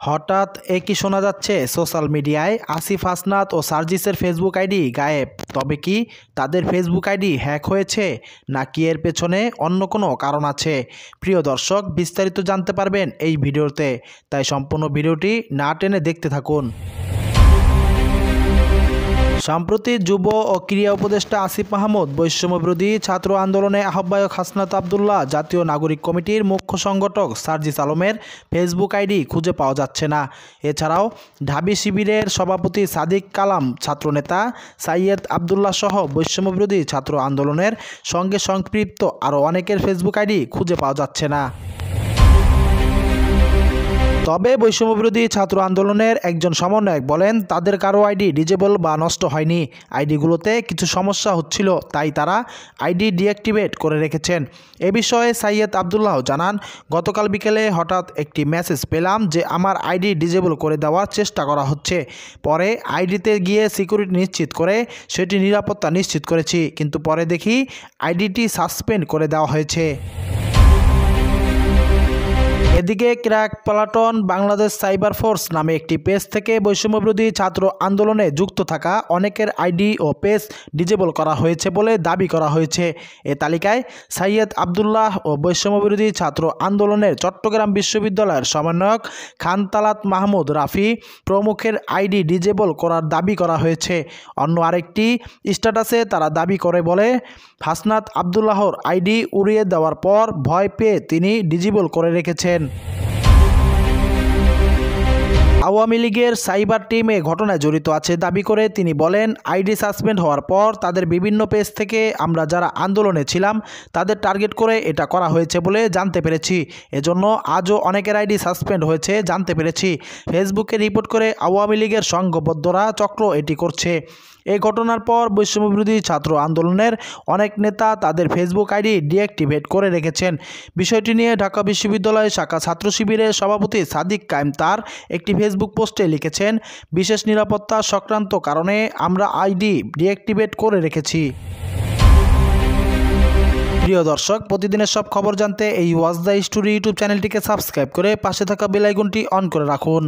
হঠাৎ একই শোনা যাচ্ছে সোশ্যাল মিডিয়ায় আসিফ হাসনাত ও সার্জিসের ফেসবুক আইডি গায়েব। তবে কি তাদের ফেসবুক আইডি হ্যাক হয়েছে, নাকি এর পেছনে অন্য কোনো কারণ আছে? প্রিয় দর্শক, বিস্তারিত জানতে পারবেন এই ভিডিওতে, তাই সম্পূর্ণ ভিডিওটি না টেনে দেখতে থাকুন। সম্প্রতি যুব ও ক্রীড়া উপদেষ্টা আসিফ মাহমুদ, বৈষম্যবিরোধী ছাত্র আন্দোলনে আহ্বায়ক হাসনাত আবদুল্লাহ, জাতীয় নাগরিক কমিটির মুখ্য সংগঠক সার্জিস আলমের ফেসবুক আইডি খুঁজে পাওয়া যাচ্ছে না। এছাড়াও ঢাবি শিবিরের সভাপতি সাদিক কালাম, ছাত্রনেতা সাইয়েদ আবদুল্লাহ সহ বৈষম্যবিরোধী ছাত্র আন্দোলনের সঙ্গে সম্পৃক্ত আরও অনেকের ফেসবুক আইডি খুঁজে পাওয়া যাচ্ছে না। তবে বৈষম্যবিরোধী ছাত্র আন্দোলনের একজন সমন্বয়ক বলেন, তাদের কারো আইডি ডিজেবল বা নষ্ট হয়নি, আইডিগুলোতে কিছু সমস্যা হচ্ছিল, তাই তারা আইডি ডিঅ্যাক্টিভেট করে রেখেছেন। এ বিষয়ে সাইয়েদ আবদুল্লাহ জানান, গতকাল বিকেলে হঠাৎ একটি মেসেজ পেলাম যে আমার আইডি ডিজেবল করে দেওয়ার চেষ্টা করা হচ্ছে। পরে আইডিতে গিয়ে সিকিউরিটি নিশ্চিত করে সেটি নিরাপত্তা নিশ্চিত করেছি, কিন্তু পরে দেখি আইডিটি সাসপেন্ড করে দেওয়া হয়েছে। এদিকে crack platoon Bangladesh cyber force নামে একটি পেজ থেকে বৈষম্যবিরোধী ছাত্র আন্দোলনে যুক্ত থাকা অনেকের আইডি ও পেজ ডিজেবল করা হয়েছে বলে দাবি করা হয়েছে। এ তালিকায় সাইয়েদ আবদুল্লাহ ও বৈষম্যবিরোধী ছাত্র আন্দোলনের চট্টগ্রাম বিশ্ববিদ্যালয়ের সমন্বয়ক খান তালাত মাহমুদ রাফি প্রমুখের আইডি ডিজেবল করার দাবি করা হয়েছে। অন্য আরেকটি স্ট্যাটাসে তারা দাবি করে বলে, হাসনাত আবদুল্লাহর আইডি উড়িয়ে দেওয়ার পর ভয় পেয়ে তিনি ডিজেবল করে রেখেছেন। আওয়ামী লীগের সাইবার টিম এ ঘটনায় জড়িত আছে দাবি করে তিনি বলেন, আইডি সাসপেন্ড হওয়ার পর তাদের বিভিন্ন পেজ থেকে আমরা যারা আন্দোলনে ছিলাম তাদের টার্গেট করে এটা করা হয়েছে বলে জানতে পেরেছি। এজন্য আজও অনেকের আইডি সাসপেন্ড হয়েছে জানতে পেরেছি। ফেসবুকে রিপোর্ট করে আওয়ামী লীগের সংঘবদ্ধরা চক্র এটি করছে। এই ঘটনার পর বৈষম্যবিরোধী ছাত্র আন্দোলনের অনেক নেতা তাদের ফেসবুক আইডি ডিঅ্যাক্টিভেট করে রেখেছেন। বিষয়টি নিয়ে ঢাকা বিশ্ববিদ্যালয় শাখা ছাত্র শিবিরের সভাপতি সাদিক কায়েম তার একটি ফেসবুক পোস্টে লিখেছেন, বিশেষ নিরাপত্তা সংক্রান্ত কারণে আমরা আইডি ডিঅ্যাক্টিভেট করে রেখেছি। প্রিয় দর্শক, প্রতিদিনের সব খবর জানতে এই ওয়াচ দ্য স্টোরি ইউটিউব চ্যানেলটিকে সাবস্ক্রাইব করে পাশে থাকা বেল আইকনটি অন করে রাখুন।